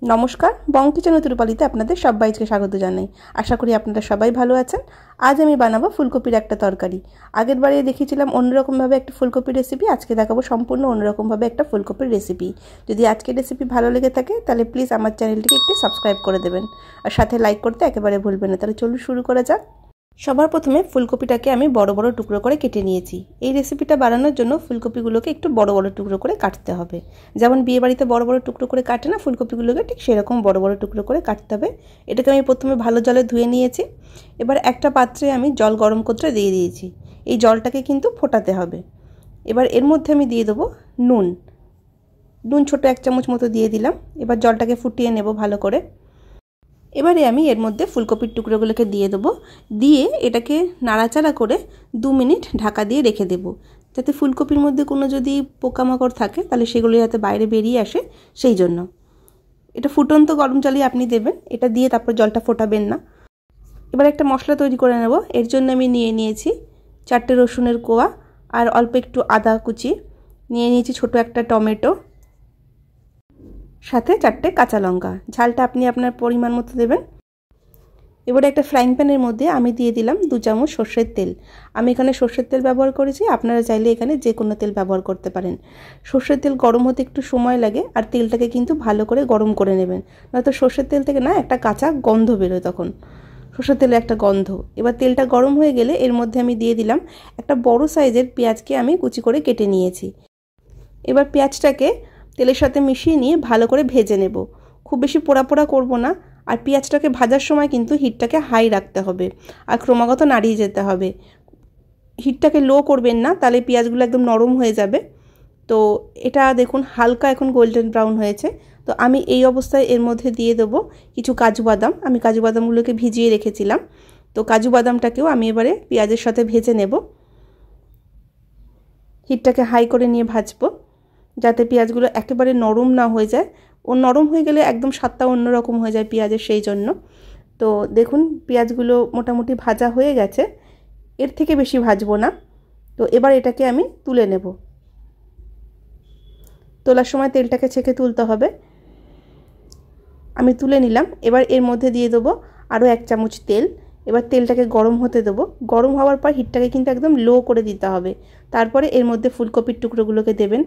নমস্কার, বং kitchen with রূপালীতে আপনাদের সবাইকে স্বাগত জানাই। আশা করি আপনারা সবাই ভালো আছেন। আজ আমি বানাবো ফুলকপির একটা তরকারি। আগের বারে দেখিয়েছিলাম অন্যরকমভাবে একটা ফুলকপির রেসিপি, আজকে দেখাবো সম্পূর্ণ অন্যরকমভাবে একটা ফুলকপির রেসিপি। যদি আজকের রেসিপি ভালো লেগে থাকে তাহলে প্লিজ আমার চ্যানেলটিকে একটু সাবস্ক্রাইব করে দেবেন আর সাথে লাইক করতে একেবারে ভুলবেন না। তাহলে চলুন শুরু করা যাক। সবার প্রথমে ফুলকপিটাকে আমি বড় বড় টুকরো করে কেটে নিয়েছি। এই রেসিপিটা বানানোর জন্য ফুলকপিগুলোকে একটু বড় বড় টুকরো করে কাটতে হবে। যেমন বিয়েবাড়িতে বড় বড় টুকরো করে কাটে না, ফুলকপিগুলোকে ঠিক সেরকম বড় বড় টুকরো করে কাটতে হবে। এটাকে আমি প্রথমে ভালো জলে ধুয়ে নিয়েছি। এবার একটা পাত্রে আমি জল গরম করতে দিয়ে দিয়েছি। এই জলটাকে কিন্তু ফোটাতে হবে। এবার এর মধ্যে আমি দিয়ে দেবো নুন। ছোটো 1 চামচ মতো দিয়ে দিলাম। এবার জলটাকে ফুটিয়ে নেব ভালো করে। এবারে আমি এর মধ্যে ফুলকপির টুকরোগুলোকে দিয়ে দেবো। দিয়ে এটাকে নাড়াচাড়া করে 2 মিনিট ঢাকা দিয়ে রেখে দেব, যাতে ফুলকপির মধ্যে কোনো যদি পোকামাকড় থাকে তাহলে সেগুলো যাতে বাইরে বেরিয়ে আসে সেই জন্য। এটা ফুটন্ত গরম জলে আপনি দেবেন, এটা দিয়ে তারপর জলটা ফোটাবেন না। এবার একটা মশলা তৈরি করে নেব। এর জন্য আমি নিয়েছি 4টে রসুনের কোয়া আর অল্প একটু আদা কুচি, নিয়েছি ছোট একটা টমেটো, সাথে 4টে কাঁচা লঙ্কা। ঝালটা আপনি আপনার পরিমাণ মতো দেবেন। এবারে একটা ফ্রাইং প্যানের মধ্যে আমি দিয়ে দিলাম 2 চামচ সর্ষের তেল। আমি এখানে সর্ষের তেল ব্যবহার করেছি, আপনারা চাইলে এখানে যে কোনো তেল ব্যবহার করতে পারেন। সর্ষের তেল গরম হতে একটু সময় লাগে, আর তেলটাকে কিন্তু ভালো করে গরম করে নেবেন, নয়তো সর্ষের তেল থেকে না একটা কাঁচা গন্ধ বেরোয়, তখন সর্ষের তেলে একটা গন্ধ। এবার তেলটা গরম হয়ে গেলে এর মধ্যে আমি দিয়ে দিলাম একটা বড় সাইজের পেঁয়াজকে আমি কুচি করে কেটে নিয়েছি। এবার পেঁয়াজটাকে তেলের সাথে মিশিয়ে নিয়ে ভালো করে ভেজে নেব। খুব বেশি পোড়া পোড়া করব না। আর পেঁয়াজটাকে ভাজার সময় কিন্তু হিটটাকে হাই রাখতে হবে আর ক্রমাগত নাড়িয়ে যেতে হবে। হিটটাকে লো করবেন না, তাহলে পেঁয়াজগুলো একদম নরম হয়ে যাবে। তো এটা দেখুন হালকা এখন গোল্ডেন ব্রাউন হয়েছে। তো আমি এই অবস্থায় এর মধ্যে দিয়ে দেবো কিছু কাজু বাদাম। আমি কাজু বাদামগুলোকে ভিজিয়ে রেখেছিলাম। তো কাজু বাদামটাকেও আমি এবারে পেঁয়াজের সাথে ভেজে নেব। হিটটাকে হাই করে নিয়ে ভাজবো, যাতে পেঁয়াজগুলো একেবারে নরম না হয়ে যায়। ও নরম হয়ে গেলে একদম স্বাদটা অন্যরকম হয়ে যায় পেঁয়াজের, সেই জন্য। তো দেখুন পেঁয়াজগুলো মোটামুটি ভাজা হয়ে গেছে, এর থেকে বেশি ভাজবো না। তো এবার এটাকে আমি তুলে নেব। তোলার সময় তেলটাকে ছেঁকে তুলতে হবে। আমি তুলে নিলাম। এবার এর মধ্যে দিয়ে দেবো আরও 1 চামচ তেল। এবার তেলটাকে গরম হতে দেবো। গরম হওয়ার পর হিটটাকে কিন্তু একদম লো করে দিতে হবে। তারপরে এর মধ্যে ফুলকপির টুকরোগুলোকে দেবেন।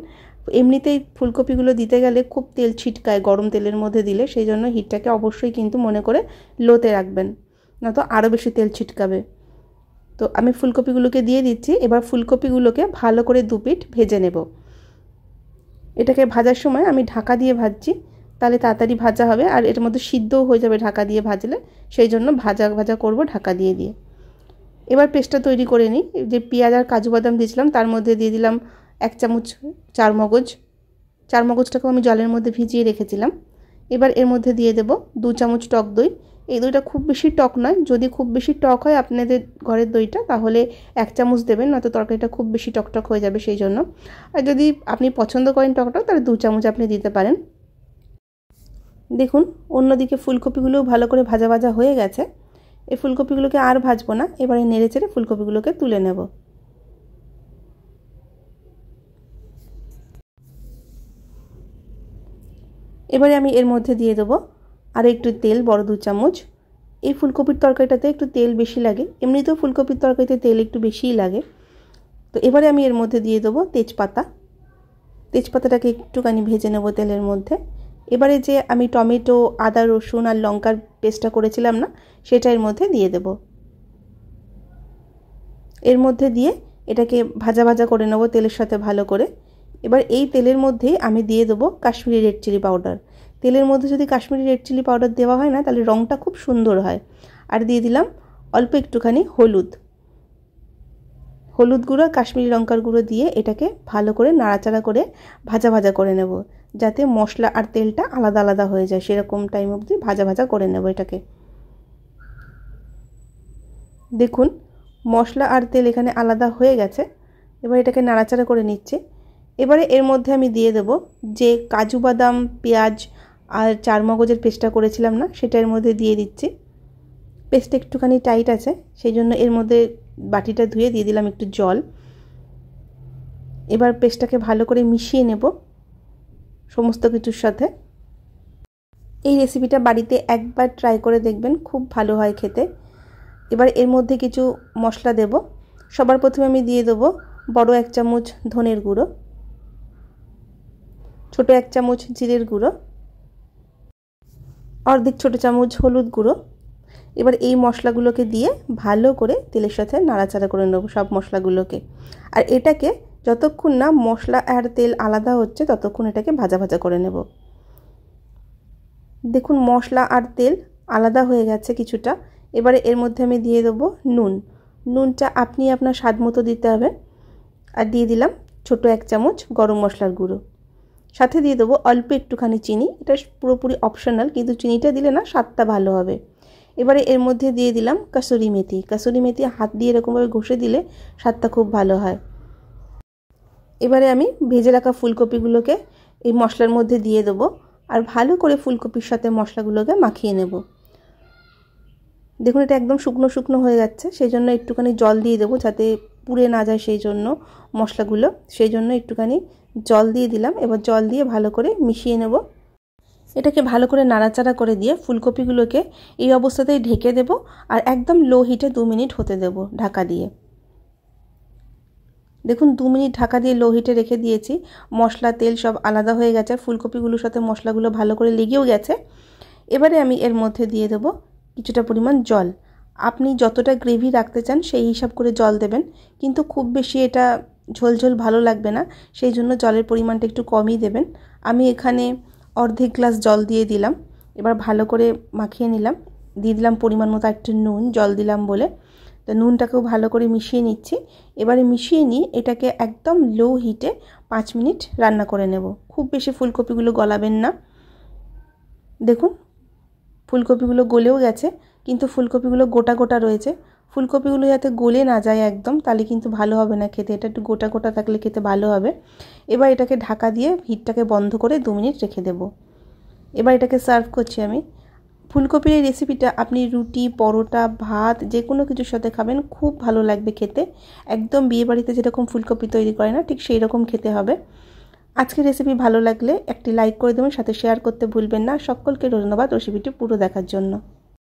এমনিতেই ফুলকপিগুলো দিতে গেলে খুব তেল ছিটকায় গরম তেলের মধ্যে দিলে, সেই জন্য হিটটাকে অবশ্যই কিন্তু মনে করে লোতে রাখবেন, নয়তো আরও বেশি তেল ছিটকাবে। তো আমি ফুলকপিগুলোকে দিয়ে দিচ্ছি। এবার ফুলকপিগুলোকে ভালো করে 2 পিঠ ভেজে নেব। এটাকে ভাজার সময় আমি ঢাকা দিয়ে ভাজছি, তাহলে তাড়াতাড়ি ভাজা হবে আর এর মধ্যে সিদ্ধও হয়ে যাবে ঢাকা দিয়ে ভাজলে, সেই জন্য ভাজা ভাজা করব ঢাকা দিয়ে দিয়ে। এবার পেস্টটা তৈরি করে নিই। যে পেঁয়াজ আর কাজু বাদাম দিয়েছিলাম তার মধ্যে দিয়ে দিলাম 1 চামচ চারমগজ। চারমগজটাকেও আমি জলের মধ্যে ভিজিয়ে রেখেছিলাম। এবার এর মধ্যে দিয়ে দেব 2 চামচ টক দই। এই দইটা খুব বেশি টক নয়, যদি খুব বেশি টক হয় আপনাদের ঘরের দইটা তাহলে 1 চামচ দেবেন, নয়তো তরকারিটা খুব বেশি টকটক হয়ে যাবে সেই জন্য। আর যদি আপনি পছন্দ করেন টকটক তাহলে 2 চামচ আপনি দিতে পারেন। দেখুন অন্যদিকে ফুলকপিগুলোও ভালো করে ভাজা ভাজা হয়ে গেছে। এই ফুলকপিগুলোকে আর ভাজবো না, এবারে নেড়ে চেড়ে ফুলকপিগুলোকে তুলে নেব। এবারে আমি এর মধ্যে দিয়ে দেবো আর একটু তেল, বড় 2 চামচ। এই ফুলকপির তরকারিটাতে একটু তেল বেশি লাগে, এমনিতেও ফুলকপির তরকারিতে তেল একটু বেশিই লাগে। তো এবারে আমি এর মধ্যে দিয়ে দেবো তেজপাতা। তেজপাতাটাকে একটুখানি ভেজে নেব তেলের মধ্যে। এবারে যে আমি টমেটো, আদা, রসুন আর লঙ্কার পেস্টটা করেছিলাম না, সেটা এর মধ্যে দিয়ে দেব। এর মধ্যে দিয়ে এটাকে ভাজা ভাজা করে নেব তেলের সাথে ভালো করে। এবার এই তেলের মধ্যেই আমি দিয়ে দেবো কাশ্মীরি রেড চিলি পাউডার। তেলের মধ্যে যদি কাশ্মীরি রেড চিলি পাউডার দেওয়া হয় না তাহলে রঙটা খুব সুন্দর হয়। আর দিয়ে দিলাম অল্প একটুখানি হলুদ গুঁড়ো, কাশ্মীরি লঙ্কার গুঁড়ো দিয়ে এটাকে ভালো করে নাড়াচাড়া করে ভাজা ভাজা করে নেব, যাতে মশলা আর তেলটা আলাদা আলাদা হয়ে যায়, সেরকম টাইম অবধি ভাজা ভাজা করে নেব এটাকে। দেখুন মশলা আর তেল এখানে আলাদা হয়ে গেছে। এবার এটাকে নাড়াচাড়া করে নিচ্ছে। এবারে এর মধ্যে আমি দিয়ে দেব যে কাজু বাদাম, পেঁয়াজ আর চারমগজের পেস্টটা করেছিলাম না, সেটা এর মধ্যে দিয়ে দিচ্ছি। পেস্টটা একটুখানি টাইট আছে, সেই জন্য এর মধ্যে বাটিটা ধুয়ে দিয়ে দিলাম একটু জল। এবার পেস্টটাকে ভালো করে মিশিয়ে নেব সমস্ত কিছুর সাথে। এই রেসিপিটা বাড়িতে একবার ট্রাই করে দেখবেন, খুব ভালো হয় খেতে। এবার এর মধ্যে কিছু মশলা দেব। সবার প্রথমে আমি দিয়ে দেবো বড় 1 চামচ ধনের গুঁড়ো, ছোট 1 চামচ জিরের গুঁড়ো, অর্ধেক ছোট চামচ হলুদ গুঁড়ো। এবার এই মশলাগুলোকে দিয়ে ভালো করে তেলের সাথে নাড়াচাড়া করে নেব সব মশলাগুলোকে। আর এটাকে যতক্ষণ না মশলা আর তেল আলাদা হচ্ছে ততক্ষণ এটাকে ভাজা ভাজা করে নেব। দেখুন মশলা আর তেল আলাদা হয়ে গেছে কিছুটা। এবারে এর মধ্যে আমি দিয়ে দেবো নুন। নুনটা আপনি আপনার স্বাদ মতো দিতে হবে। আর দিয়ে দিলাম ছোট 1 চামচ গরম মশলার গুঁড়ো। সাথে দিয়ে দেবো অল্প একটুখানি চিনি। এটা পুরোপুরি অপশনাল, কিন্তু চিনিটা দিলে না স্বাদটা ভালো হবে। এবারে এর মধ্যে দিয়ে দিলাম কাসুরি মেথি। কাসুরি মেথি হাত দিয়ে এরকমভাবে ঘষে দিলে স্বাদটা খুব ভালো হয়। এবারে আমি ভেজে রাখা ফুলকপিগুলোকে এই মশলার মধ্যে দিয়ে দেবো আর ভালো করে ফুলকপির সাথে মশলাগুলোকে মাখিয়ে নেব। দেখুন এটা একদম শুকনো শুকনো হয়ে যাচ্ছে, সেই জন্য একটুখানি জল দিয়ে দেবো যাতে পুড়ে না যায়, সেই জন্য মশলাগুলো, সেই জন্য একটুখানি জল দিয়ে দিলাম। এবার জল দিয়ে ভালো করে মিশিয়ে নেব। এটাকে ভালো করে নাড়াচাড়া করে দিয়ে ফুলকপিগুলোকে এই অবস্থাতেই ঢেকে দেব আর একদম লো হিটে 2 মিনিট হতে দেব ঢাকা দিয়ে। দেখুন 2 মিনিট ঢাকা দিয়ে লো হিটে রেখে দিয়েছি। মশলা তেল সব আলাদা হয়ে গেছে, ফুলকপিগুলোর সাথে মশলাগুলো ভালো করে লেগেও গেছে। এবারে আমি এর মধ্যে দিয়ে দেব কিছুটা পরিমাণ জল। আপনি যতটা গ্রেভি রাখতে চান সেই হিসাব করে জল দেবেন, কিন্তু খুব বেশি এটা ঝোলঝোল ভালো লাগবে না, সেই জন্য জলের পরিমাণটা একটু কমই দেবেন। আমি এখানে অর্ধেক গ্লাস জল দিয়ে দিলাম। এবার ভালো করে মাখিয়ে নিলাম। দিয়ে দিলাম পরিমাণ মতো একটু নুন, জল দিলাম বলে। তো নুনটাকেও ভালো করে মিশিয়ে নিচ্ছি। এবারে মিশিয়ে নিয়ে এটাকে একদম লো হিটে 5 মিনিট রান্না করে নেব। খুব বেশি ফুলকপিগুলো গলাবেন না। দেখুন ফুলকপিগুলো গলেও গেছে, কিন্তু ফুলকপিগুলো গোটা গোটা রয়েছে। ফুলকপিগুলো যাতে গলে না যায় একদম, তাহলে কিন্তু ভালো হবে না খেতে। এটা একটু গোটা গোটা থাকলে খেতে ভালো হবে। এবার এটাকে ঢাকা দিয়ে হিটটাকে বন্ধ করে 2 মিনিট রেখে দেব। এবার এটাকে সার্ভ করছি আমি। ফুলকপির এই রেসিপিটা আপনি রুটি, পরোটা, ভাত যে কোনো কিছুর সাথে খাবেন, খুব ভালো লাগবে খেতে। একদম বিয়েবাড়িতে যেরকম ফুলকপি তৈরি করে না, ঠিক সেই রকম খেতে হবে। আজকের রেসিপি ভালো লাগলে একটি লাইক করে দেবেন, সাথে শেয়ার করতে ভুলবেন না। সকলকে ধন্যবাদ রেসিপিটি পুরো দেখার জন্য।